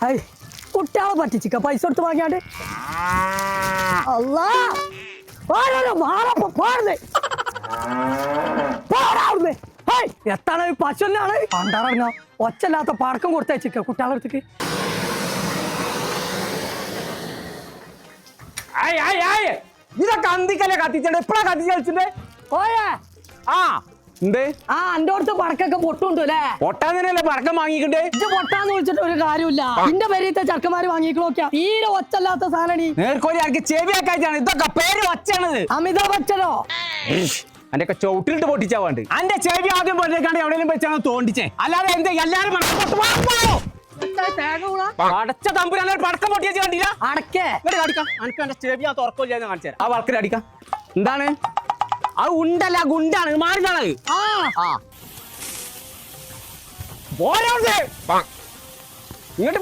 Hi കുട്ടികളെ പറ്റിച്ചിക്ക പൈസ കൊടുത്ത് വാങ്ങിയാണ്ട് അല്ലാ എത്താണ് പശുവിനാണ് പണ്ടാറങ്ങ ഒച്ചല്ലാത്ത പടക്കം കൊടുത്തയച്ചിക്ക കുട്ടികളെ അടുത്തേക്ക്. ഇതൊക്കെ അന്തിക്കല്ലേ കത്തിച്ചേ എപ്പഴാ കത്തിച്ച് കളിച്ചിട്ടേ ഓയേ ആ എന്തേ ആ എന്റെ അടുത്ത് പടക്കൊക്കെ പൊട്ടുണ്ട് അല്ലേ? പൊട്ടാൻ തന്നെയല്ലേ പടക്കം വാങ്ങിക്കണ്ടേ? ഇത് പൊട്ടാന്ന് വിളിച്ചിട്ട് ഒരു കാര്യമില്ല. എന്റെ പേരീത്തെ ചെറുക്കന്മാര് വാങ്ങിക്കണോക്കിയാ തീരെ ഒച്ചല്ലാത്ത സാധനം. നേർക്കോലി ആർക്ക് ചെവിയാക്കായിട്ടാണ് ഇതൊക്കെ പേര് വച്ചാണത്. അമിതാഭ് ബച്ചനോ എന്റെ ഒക്കെ ചവിട്ടിലിട്ട് പൊട്ടിച്ചാ വേണ്ട. എന്റെ ചെവി ആദ്യം പൊട്ടിക്കാണ്ട് എവിടെയെങ്കിലും വെച്ചാണ് തോണ്ടിച്ചേ. അല്ലാതെ എന്ത് എല്ലാരും അടച്ച തമ്പുരാൻ പടക്കം പൊട്ടിയാ കണ്ടില്ല. അടക്കേ അടിക്കാം എനിക്ക് എന്റെ ചെവി ആ തുറക്കില്ല കാണിച്ചു തരാം. ആ വളക്കിൽ അടിക്കാം. എന്താണ് അത്? ഉണ്ടല്ല ഗുണ്ടാണ് മാറിനാണ്. ഇങ്ങോട്ട്